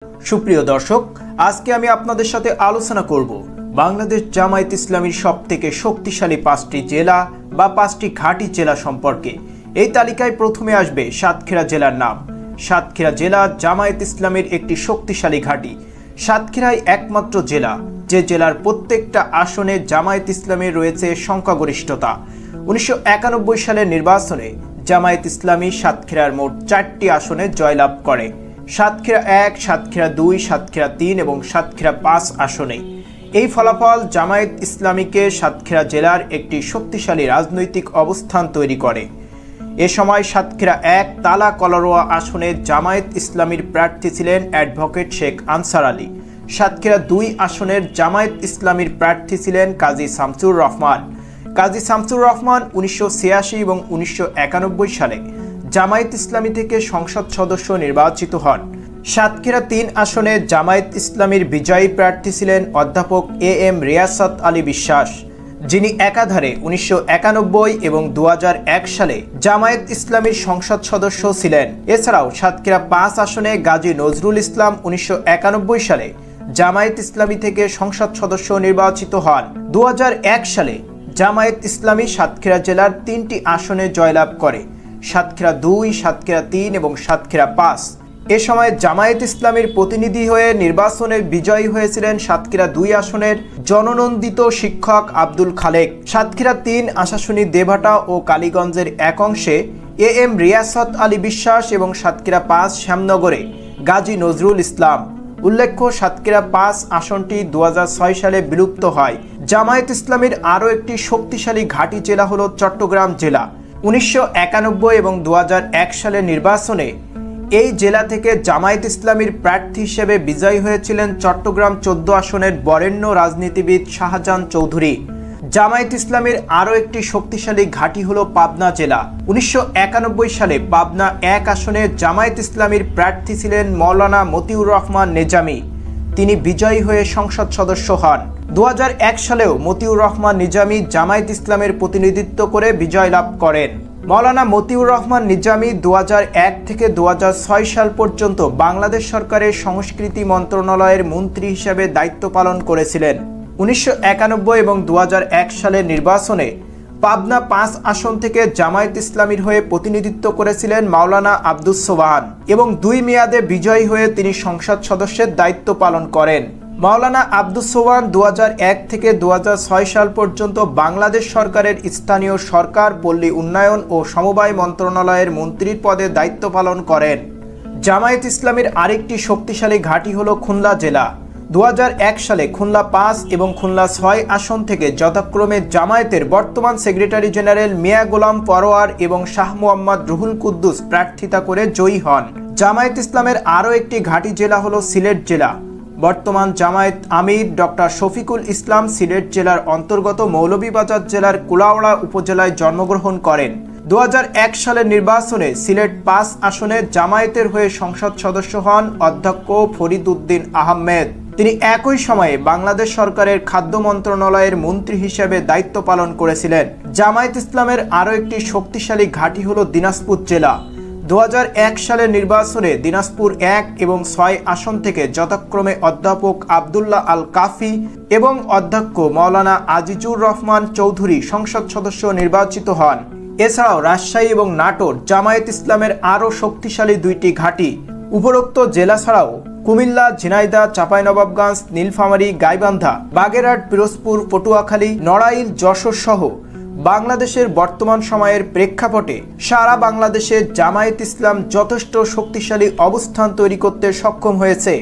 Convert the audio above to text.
সুপ্রিয় দর্শক, আজকে আমি আপনাদের সাথে আলোচনা করব বাংলাদেশ জামায়াত ইসলামীর সবথেকে শক্তিশালী 5টি জেলা বা 5টি ঘাঁটি জেলা সম্পর্কে। এই তালিকায় প্রথমে আসবে সাতক্ষীরা জেলার নাম। সাতক্ষীরা জেলা জামায়াত ইসলামীর একটি শক্তিশালী ঘাঁটি। সাতক্ষীরাই একমাত্র জেলা যে জেলার প্রত্যেকটা আসনে জামায়াত ইসলামীর রয়েছে সংখ্যাগরিষ্ঠতা। 1991 সালের নির্বাচনে জামায়াত ইসলামী সাতক্ষীরার মোট 4টি আসনে জয়লাভ করে। সাতক্ষীরা 1, সাতক্ষীরা 2, সাতক্ষীরা 3 এবং সাতক্ষীরা 5 আসনে। এই ফলাফল জামায়াত ইসলামীকে সাতক্ষীরা জেলার একটি শক্তিশালী রাজনৈতিক অবস্থান তৈরি করে। এ সময় সাতক্ষীরা 1 তালা কলারোয়া আসনে জামায়াত ইসলামীর প্রার্থী ছিলেন অ্যাডভোকেট শেখ আনসার আলী। সাতক্ষীরা 2 আসনের জামায়াত ইসলামীর প্রার্থী ছিলেন কাজী শামসুর রহমান। কাজী শামসুর রহমান 1986 এবং 1991 সালে জামায়াত ইসলামী থেকে সংসদ সদস্য নির্বাচিত হন। সাতক্ষীরা 3 আসনে জামায়াত ইসলামীর বিজয়ী প্রার্থী ছিলেন অধ্যাপক এম রিয়াসাত আলী বিশ্বাস, যিনি একাধারে 1991 এবং 2001 সালে জামায়াত ইসলামীর সংসদ সদস্য ছিলেন। এছাড়াও সাতক্ষীরা 5 আসনে গাজী নজরুল ইসলাম 1991 সালে জামায়াত ইসলামী থেকে সংসদ সদস্য নির্বাচিত হন। 2001 সালে জামায়াত ইসলামী সাতক্ষীরা জেলার 3টি আসনে জয়লাভ করে, সাতক্ষীরা 2, সাতক্ষীরা 3 এবং সাতক্ষীরা 5। এ সময় জামায়াত ইসলামীর প্রতিনিধি হয়ে নির্বাচনে বিজয়ী হয়েছিলেন সাতক্ষীরা 2 আসনের জননন্দিত শিক্ষক আব্দুল খালেক। সাতক্ষীরা 3 আশাশুনি দেভাটা ও কালীগঞ্জের এক অংশে এম রিয়াসাত আলী বিশ্বাস এবং সাতক্ষীরা 5 শ্যামনগরে গাজী নজরুল ইসলাম। উল্লেখ্য, সাতক্ষীরা 5 আসনটি 2006 সালে বিলুপ্ত হয়। জামায়াত ইসলামীর আরও একটি শক্তিশালী ঘাঁটি জেলা হল চট্টগ্রাম জেলা। 1991 এবং 2001 সালের নির্বাচনে এই জেলা থেকে জামায়াত ইসলামীর প্রার্থী হিসেবে বিজয়ী হয়েছিলেন চট্টগ্রাম 14 আসনের বরেণ্য রাজনীতিবিদ শাহজাহান চৌধুরী। জামায়াত ইসলামীর আরও একটি শক্তিশালী ঘাঁটি হল পাবনা জেলা। 1991 সালে পাবনা 1 আসনে জামায়াত ইসলামীর প্রার্থী ছিলেন মাওলানা মতিউর রহমান নিজামী। তিনি বিজয়ী হয়ে সংসদ সদস্য হন। 2001 সালেও মতিউর রহমান নিজামী জামায়াত ইসলামের প্রতিনিধিত্ব করে বিজয় লাভ করেন। মাওলানা মতিউর রহমান নিজামী 2001 থেকে 2006 সাল পর্যন্ত বাংলাদেশ সরকারের সংস্কৃতি মন্ত্রণালয়ের মন্ত্রী হিসেবে দায়িত্ব পালন করেছিলেন। 1991 এবং 2001 সালের নির্বাচনে পাবনা 5 আসন থেকে জামায়াত ইসলামীর হয়ে প্রতিনিধিত্ব করেছিলেন মাওলানা আব্দুস সোবহান এবং 2 মেয়াদে বিজয়ী হয়ে তিনি সংসদ সদস্যের দায়িত্ব পালন করেন। মাওলানা আব্দুস সোবহান 2001 থেকে 2006 সাল পর্যন্ত বাংলাদেশ সরকারের স্থানীয় সরকার, পল্লী উন্নয়ন ও সমবায় মন্ত্রণালয়ের মন্ত্রীর পদে দায়িত্ব পালন করেন। জামায়াত ইসলামীর আরেকটি শক্তিশালী ঘাঁটি হল খুলনা জেলা। 2001 সালে খুলনা 5 এবং খুলনা 6 আসন থেকে যথাক্রমে জামায়াতের বর্তমান সেক্রেটারি জেনারেল মিয়া গোলাম পরোয়ার এবং শাহ মোহাম্মদ রুহুল কুদ্দুস প্রার্থিতা করে জয়ী হন। জামায়াত ইসলামের আরও একটি ঘাঁটি জেলা হল সিলেট জেলা। বর্তমান জামায়াত আমির ডক্টর শফিকুল ইসলাম সিলেট জেলার অন্তর্গত মৌলভীবাজার জেলার কুলাউড়া উপজেলায় জন্মগ্রহণ করেন। 2001 সালের নির্বাচনে সিলেট 5 আসনে জামায়াতের হয়ে সংসদ সদস্য হন অধ্যক্ষ ফরিদ উদ্দিন আহমেদ। তিনি একই সময়ে বাংলাদেশ সরকারের খাদ্য মন্ত্রণালয়ের মন্ত্রী হিসেবে দায়িত্ব পালন করেছিলেন। জামায়াত ইসলামের আরও একটি শক্তিশালী ঘাঁটি হল দিনাজপুর জেলা। 2001 সালের নির্বাচনে দিনাজপুর 1 এবং 6 আসন থেকে যথাক্রমে অধ্যাপক আবদুল্লাহ আল কাফি এবং অধ্যক্ষ মাওলানা আজিজুর রহমান চৌধুরী সংসদ সদস্য নির্বাচিত হন। এছাড়াও রাজশাহী এবং নাটোর জামায়াত ইসলামের আরও শক্তিশালী 2টি ঘাঁটি। উপরোক্ত জেলা ছাড়াও কুমিল্লা, ঝিনাইদহ, চাঁপাইনবাবগঞ্জ, নীলফামারী, গাইবান্ধা, বাগেরহাট, পিরোজপুর, পটুয়াখালী, নড়াইল, যশোর সহ বাংলাদেশের বর্তমান সময়ের প্রেক্ষাপটে সারা বাংলাদেশে জামায়াত ইসলাম যথেষ্ট শক্তিশালী অবস্থান তৈরি করতে সক্ষম হয়েছে।